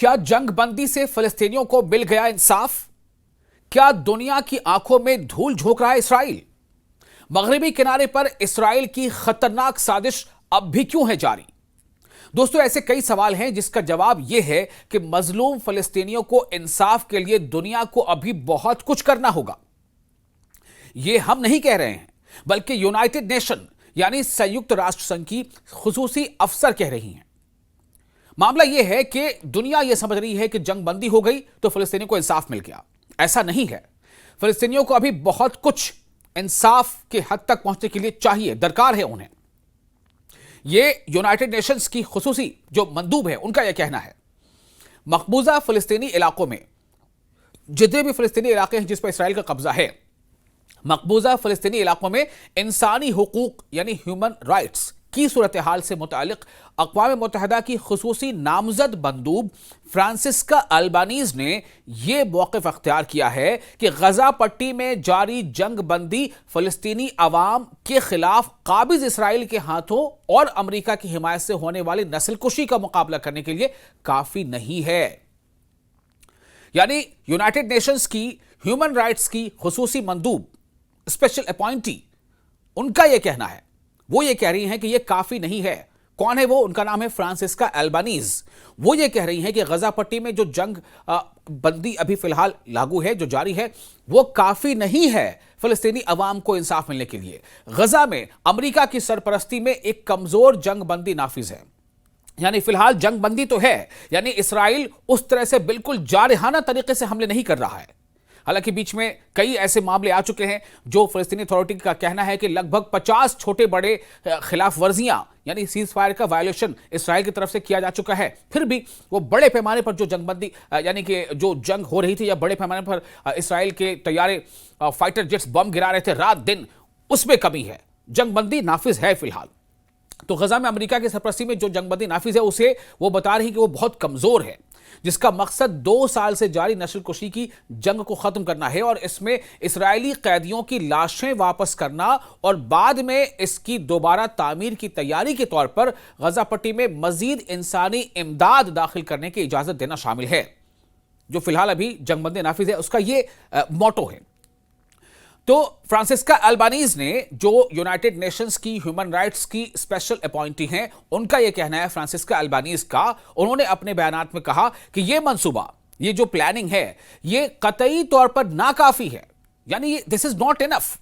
क्या जंग बंदी से फिलिस्तीनियों को मिल गया इंसाफ? क्या दुनिया की आंखों में धूल झोंक रहा है इसराइल? मगरबी किनारे पर इसराइल की खतरनाक साजिश अब भी क्यों है जारी? दोस्तों, ऐसे कई सवाल हैं जिसका जवाब यह है कि मजलूम फिलिस्तीनियों को इंसाफ के लिए दुनिया को अभी बहुत कुछ करना होगा। यह हम नहीं कह रहे हैं, बल्कि यूनाइटेड नेशन यानी संयुक्त राष्ट्र संघ की खुसूसी अफसर कह रही हैं। मामला यह है कि दुनिया यह समझ रही है कि जंग बंदी हो गई तो फिलिस्तीनियों को इंसाफ मिल गया। ऐसा नहीं है। फिलिस्तीनियों को अभी बहुत कुछ इंसाफ के हद तक पहुंचने के लिए चाहिए, दरकार है उन्हें। यह यूनाइटेड नेशंस की खुसूसी जो मंदूब है उनका यह कहना है। मकबूजा फिलिस्तीनी इलाकों में, जितने भी फिलिस्तीनी इलाके हैं जिस पर इसराइल का कब्जा है, मकबूजा फिलिस्तीनी इलाकों में इंसानी हुकूक यानी ह्यूमन राइट्स की सूरत हाल से मुतालिक अक़वाम मुत्तहिदा की खुसूसी नामजद बंदूब फ्रांसिस्का अल्बानीज ने यह मौक़िफ़ अख्तियार किया है कि गजा पट्टी में जारी जंग बंदी फिलिस्तीनी अवाम के खिलाफ काबिज इसराइल के हाथों और अमेरिका की हिमायत से होने वाली नस्लकुशी का मुकाबला करने के लिए काफी नहीं है। यानी यूनाइटेड नेशंस की ह्यूमन राइट्स की खुसूसी मंदूब, स्पेशल अपॉइंटी, उनका यह कहना है, वो ये कह रही हैं कि ये काफी नहीं है। कौन है वो? उनका नाम है फ्रांसिस्का अल्बानीज। वो ये कह रही हैं कि गजा पट्टी में जो जंग बंदी अभी फिलहाल लागू है, जो जारी है, वो काफी नहीं है फिलिस्तीनी अवाम को इंसाफ मिलने के लिए। गजा में अमेरिका की सरपरस्ती में एक कमजोर जंग बंदी नाफिज है। यानी फिलहाल जंग बंदी तो है, यानी इसराइल उस तरह से बिल्कुल जारहाना तरीके से हमले नहीं कर रहा है। हालांकि बीच में कई ऐसे मामले आ चुके हैं जो फिलिस्तीनी अथॉरिटी का कहना है कि लगभग 50 छोटे बड़े खिलाफ वर्जियां यानी सीज फायर का वायलेशन इसराइल की तरफ से किया जा चुका है। फिर भी वो बड़े पैमाने पर जो जंगबंदी यानी कि जो जंग हो रही थी या बड़े पैमाने पर इसराइल के तैयारे फाइटर जेट्स बम गिरा रहे थे रात दिन, उसमें कमी है। जंगबंदी नाफिज है फिलहाल। तो गजा में अमेरिका की सरपरस्ती में जो जंगबंदी नाफिज है उसे वो बता रही कि वो बहुत कमजोर है, जिसका मकसद 2 साल से जारी नस्लकुशी की जंग को खत्म करना है और इसमें इस्राएली कैदियों की लाशें वापस करना और बाद में इसकी दोबारा तामीर की तैयारी के तौर पर गजा पट्टी में मजीद इंसानी इमदाद दाखिल करने की इजाजत देना शामिल है। जो फिलहाल अभी जंगबंदी नाफिज है उसका ये मोटो है। तो फ्रांसिस्का अल्बानीज ने, जो यूनाइटेड नेशंस की ह्यूमन राइट्स की स्पेशल अपॉइंटी हैं, उनका यह कहना है, फ्रांसिस्का अल्बानीज का, उन्होंने अपने बयानात में कहा कि यह मंसूबा, ये जो प्लानिंग है, ये कतई तौर पर नाकाफी है। यानी दिस इज नॉट इनफ,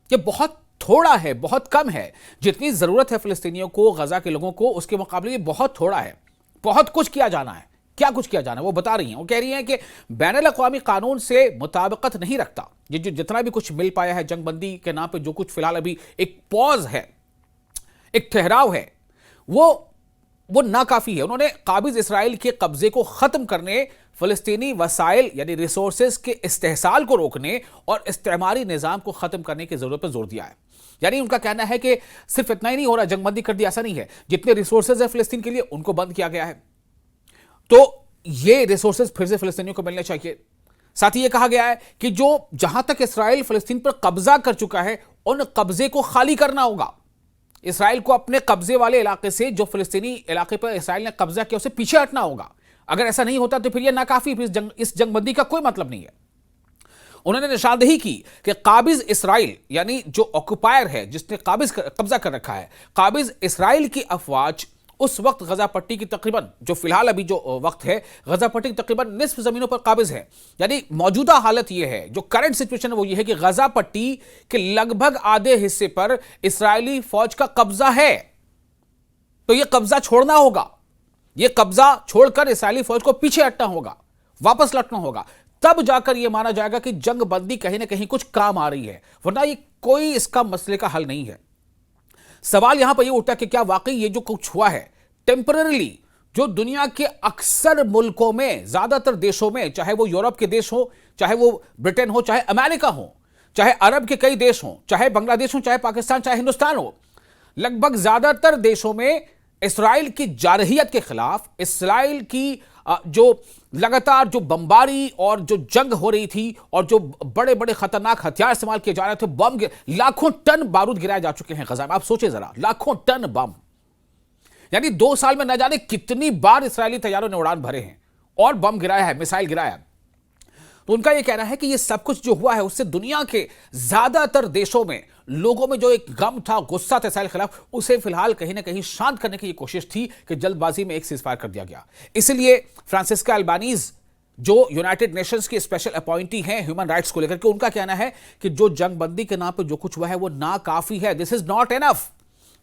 ये बहुत थोड़ा है, बहुत कम है। जितनी जरूरत है फिलिस्तीनियों को, गजा के लोगों को, उसके मुकाबले ये बहुत थोड़ा है। बहुत कुछ किया जाना है। क्या कुछ किया जाना है वो बता रही हैं। वो कह रही हैं कि बैनुल अक़वामी कानून से मुताबिकत नहीं रखता। ये जो जितना भी कुछ मिल पाया है जंग बंदी के नाम पे, जो कुछ फिलहाल अभी एक पॉज है, एक ठहराव है, वो नाकाफी है। उन्होंने काबिज इसराइल के कब्जे को खत्म करने, फिलिस्तीनी वसाइल यानी रिसोर्सेज के इस्तेहसाल को रोकने और इस्तेमारी निजाम को खत्म करने की जरूरत पर जोर दिया है। यानी उनका कहना है कि सिर्फ इतना ही नहीं हो रहा, जंगबंदी कर दी, ऐसा नहीं है। जितने रिसोर्सेज है फिलिस्तीन के लिए उनको बंद किया गया है, तो ये रिसोर्सेज फिर से फिलिस्तीनियों को मिलने चाहिए। साथ ही यह कहा गया है कि जो जहां तक इसराइल फिलिस्तीन पर कब्जा कर चुका है, उन कब्जे को खाली करना होगा। इसराइल को अपने कब्जे वाले इलाके से, जो फिलिस्तीनी इलाके पर इसराइल ने कब्जा किया, उसे पीछे हटना होगा। अगर ऐसा नहीं होता तो फिर यह नाकाफी, फिर इस जंगबंदी का कोई मतलब नहीं है। उन्होंने निशानदेही की कि काबिज इसराइल यानी जो ऑक्युपायर है, जिसने कब्जा कर रखा है, काबिज इसराइल की अफवाज उस वक्त गजा पट्टी की तकरीबन, जो फिलहाल अभी जो वक्त है, गजा पट्टी की तकरीबन निस्फ जमीनों पर काबिज है। यानी मौजूदा हालत यह है, जो करंट सिचुएशन है वो ये है कि गजा पट्टी के लगभग आधे हिस्से पर इस्राएली फौज का कब्जा है। तो यह कब्जा छोड़ना होगा। यह कब्जा छोड़कर इस्राएली फौज को पीछे हटना होगा, वापस लौटना होगा। तब जाकर यह माना जाएगा कि जंग बंदी कहीं ना कहीं कुछ काम आ रही है, वरना ये कोई इसका मसले का हल नहीं है। सवाल यहां पर यह उठता है कि क्या वाकई ये जो कुछ हुआ है टेम्पररी, जो दुनिया के अक्सर मुल्कों में, ज्यादातर देशों में, चाहे वो यूरोप के देश हो, चाहे वो ब्रिटेन हो, चाहे अमेरिका हो, चाहे अरब के कई देश हो, चाहे बांग्लादेश हो, चाहे पाकिस्तान, चाहे हिंदुस्तान हो, लगभग ज्यादातर देशों में इसराइल की जारहियत के खिलाफ, इसराइल की जो लगातार जो बमबारी और जो जंग हो रही थी और जो बड़े बड़े खतरनाक हथियार इस्तेमाल किए जा रहे थे, बम, लाखों टन बारूद गिराए जा चुके हैं गजा में। आप सोचिए जरा, लाखों टन बम, यानी 2 साल में न जाने कितनी बार इस्राएली तैयारों ने उड़ान भरे हैं। और बम गिराया है, मिसाइल गिराया है। तो उनका यह कहना है कि यह सब कुछ जो हुआ है उससे दुनिया के ज्यादातर देशों में लोगों में जो एक गम था, गुस्सा था इसराइल के खिलाफ, उसे फिलहाल कहीं ना कहीं शांत करने की कोशिश थी कि जल्दबाजी में एक सीजफायर कर दिया गया। इसलिए फ्रांसिस्का अल्बानीज जो यूनाइटेड नेशंस के स्पेशल अपॉइंटी हैं ह्यूमन राइट्स को लेकर के, उनका कहना है कि जो जंगबंदी के नाम पर जो कुछ हुआ है वो नाकाफी है। This is not enough.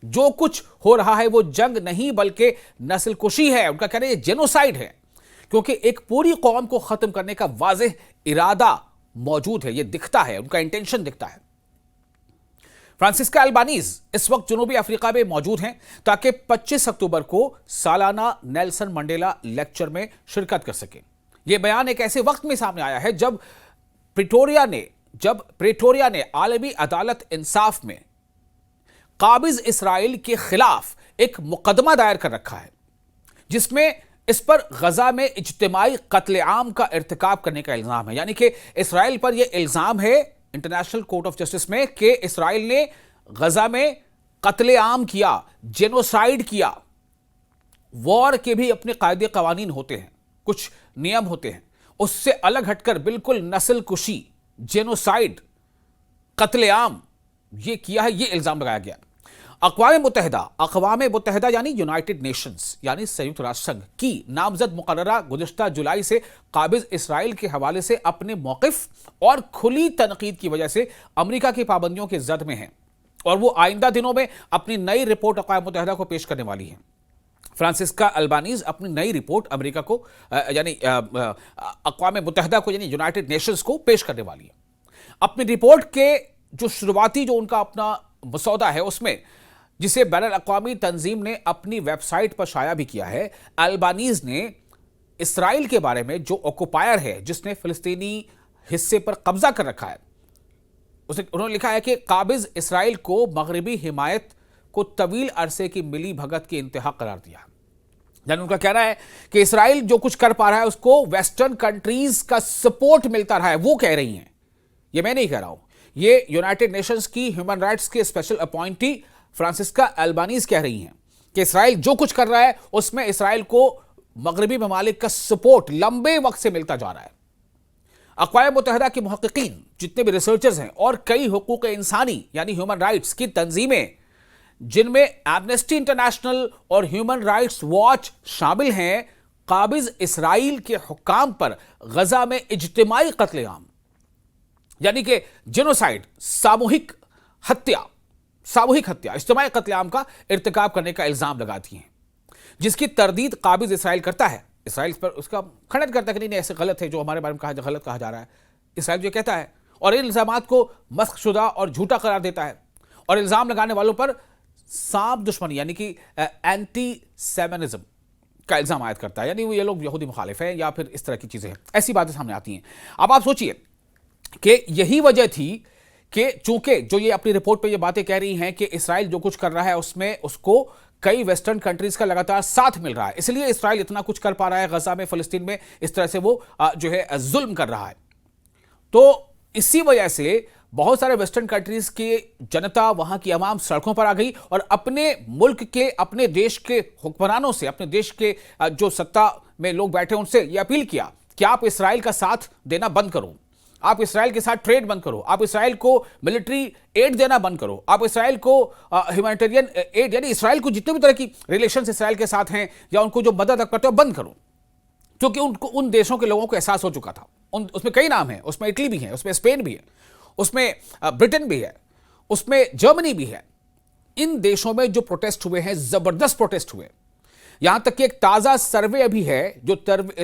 जो कुछ हो रहा है वो जंग नहीं बल्कि नस्लकुशी है। उनका कहना है ये जेनोसाइड है, क्योंकि एक पूरी कौम को खत्म करने का वाज़ेह इरादा मौजूद है, ये दिखता है, उनका इंटेंशन दिखता है। फ्रांसिस्का अल्बानीज इस वक्त जनूबी अफ्रीका में मौजूद हैं ताकि 25 अक्टूबर को सालाना नेल्सन मंडेला लेक्चर में शिरकत कर सकें। यह बयान एक ऐसे वक्त में सामने आया है जब प्रेटोरिया ने आलमी अदालत इंसाफ में काबिज इसराइल के खिलाफ एक मुकदमा दायर कर रखा है, जिसमें इस पर गजा में इज्तिमाई कत्लेआम का इर्तिकाब करने का इल्जाम है। यानी कि इसराइल पर यह इल्जाम है इंटरनेशनल कोर्ट ऑफ जस्टिस में कि इसराइल ने गजा में कत्लेआम किया, जेनोसाइड किया। वॉर के भी अपने कायदे कवानीन होते हैं, कुछ नियम होते हैं, उससे अलग हटकर बिल्कुल नस्ल कुशी, जेनोसाइड, कत्लेआम ये किया है, ये इल्जाम लगाया गया। अक़वाम मुत्तहिदा यानी यूनाइटेड नेशंस यानी संयुक्त राष्ट्र संघ की नामजद मुकर्ररा गुज़िश्ता जुलाई से काबिज इसराइल के हवाले से अपने मौक़िफ़ और खुली तनकीद की वजह से अमेरिका की पाबंदियों के जद में है, और वो आइंदा दिनों में अपनी नई रिपोर्ट अक़वाम मुत्तहिदा को पेश करने वाली है। फ्रांसिस्का अल्बानीज अपनी नई रिपोर्ट अमेरिका को यानी अक़वाम मुत्तहिदा को यानी यूनाइटेड नेशंस को पेश करने वाली है। अपनी रिपोर्ट के जो शुरुआती जो उनका अपना मसौदा है उसमें, जिसे बैनुल अक़वामी तंजीम ने अपनी वेबसाइट पर शाया भी किया है, अल्बानीज ने इसराइल के बारे में जो ऑक्युपायर है, जिसने फ़िलिस्तीनी हिस्से पर कब्जा कर रखा है, उन्होंने लिखा है कि काबिज इसराइल को मगरबी हिमायत को तवील अरसे की मिली भगत की इंतहा करार दिया। यानी उनका कहना है कि इसराइल जो कुछ कर पा रहा है उसको वेस्टर्न कंट्रीज का सपोर्ट मिलता रहा है। वो कह रही हैं, ये मैं नहीं कह रहा हूं, ये यूनाइटेड नेशंस की ह्यूमन राइट्स के स्पेशल अपॉइंटी फ्रांसिस्का अल्बानीज कह रही हैं कि इसराइल जो कुछ कर रहा है उसमें इसराइल को मगरबी ममालिक का सपोर्ट लंबे वक्त से मिलता जा रहा है। अक़वाम मुत्तहिदा के मुहक्किकीन, जितने भी रिसर्चर्स हैं, और कई हुकूक इंसानी यानी ह्यूमन राइट्स की तंजीमें, जिनमें एमनेस्टी इंटरनेशनल और ह्यूमन राइट्स वॉच शामिल हैं, काबिज इसराइल के हुक्काम पर गजा में इज्तिमाई कत्लेआम यानी कि जेनोसाइड, सामूहिक हत्या, इज्तिमाई कत्लेआम का इर्तिकाब करने का इल्जाम लगाती हैं, जिसकी तरदीद काबिज इसराइल करता है। इसराइल पर उसका खंडन करता है कि नहीं ऐसे गलत है जो हमारे बारे में गलत कहा जा रहा है। इसराइल जो कहता है और इन इल्जामात को मस्खशुदा और झूठा करार देता है, और इल्जाम लगाने वालों पर सांप दुश्मनी यानी कि एंटी सेमेनिज्म का इल्जाम आयद करता है, यानी वो ये लोग यहूदी मुखालिफ हैं या फिर इस तरह की चीज़ें हैं। ऐसी बातें सामने आती हैं। अब आप सोचिए कि यही वजह थी कि चूंकि जो ये अपनी रिपोर्ट पे ये बातें कह रही हैं कि इसराइल जो कुछ कर रहा है उसमें उसको कई वेस्टर्न कंट्रीज का लगातार साथ मिल रहा है, इसलिए इसराइल इतना कुछ कर पा रहा है गजा में, फ़लस्तीन में, इस तरह से वो जो है जुल्म कर रहा है। तो इसी वजह से बहुत सारे वेस्टर्न कंट्रीज की जनता, वहां की आवाम सड़कों पर आ गई और अपने मुल्क के, अपने देश के हुक्मरानों से, अपने देश के जो सत्ता में लोग बैठे उनसे ये अपील किया कि आप इसराइल का साथ देना बंद करो, आप इसराइल के साथ ट्रेड बंद करो, आप इसराइल को मिलिट्री एड देना बंद करो, आप इसराइल को ह्यूमैनिटेरियन एड यानी इसराइल को जितने भी तरह की रिलेशंस इसराइल के साथ हैं या उनको जो मदद करते हो बंद करो, क्योंकि उनको उन देशों के लोगों को एहसास हो चुका था। उसमें कई नाम हैं, उसमें इटली भी है, उसमें स्पेन भी है, उसमें ब्रिटेन भी है, उसमें जर्मनी भी है। इन देशों में जो प्रोटेस्ट हुए हैं, जबरदस्त प्रोटेस्ट हुए। यहां तक कि एक ताजा सर्वे अभी है जो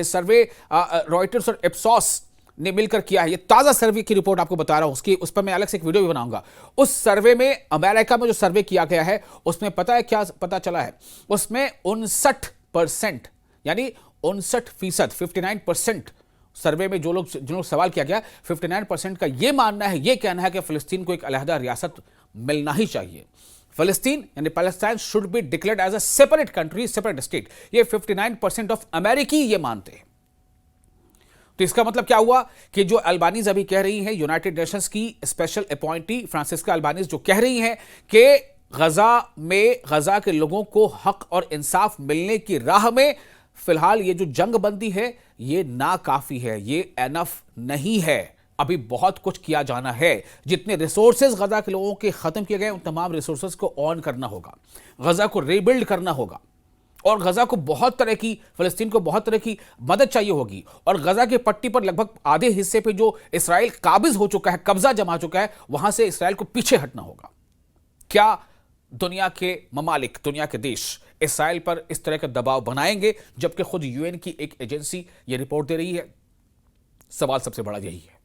सर्वे रॉयटर्स और इप्सॉस ने मिलकर किया है। ये ताजा सर्वे की रिपोर्ट आपको बता रहा हूं, उसकी उस पर मैं अलग से एक वीडियो भी बनाऊंगा। उस सर्वे में, अमेरिका में जो सर्वे किया गया है उसमें पता है क्या पता चला है? उसमें 59% यानी 59%, 59% सर्वे में जिन लोग सवाल किया गया, 59% का ये मानना है, ये कहना है कि फ़लस्तीन को एक अलहदा रियासत मिलना ही चाहिए। फ़लस्तीन यानी Palestine should be declared as a separate country, separate state. ये 59% ऑफ अमेरिकी ये मानते हैं। तो इसका मतलब क्या हुआ कि जो अल्बानीज अभी कह रही हैं, यूनाइटेड नेशंस की स्पेशल अपॉइंटी फ्रांसिस्का अल्बानीज जो कह रही हैं कि गजा के लोगों को हक और इंसाफ मिलने की राह में फिलहाल ये जो जंग बंदी है ये नाकाफी है, ये एनफ नहीं है। अभी बहुत कुछ किया जाना है। जितने रिसोर्सेज गजा के लोगों के खत्म किए गए उन तमाम रिसोर्सेज को ऑन करना होगा, गजा को रीबिल्ड करना होगा और गजा को बहुत तरह की, फिलिस्तीन को बहुत तरह की मदद चाहिए होगी। और गजा के पट्टी पर लगभग आधे हिस्से पे जो इसराइल काबिज हो चुका है, कब्जा जमा चुका है, वहां से इसराइल को पीछे हटना होगा। क्या दुनिया के ममालिक, दुनिया के देश इसराइल पर इस तरह का दबाव बनाएंगे जबकि खुद यूएन की एक एजेंसी ये रिपोर्ट दे रही है? सवाल सबसे बड़ा यही है।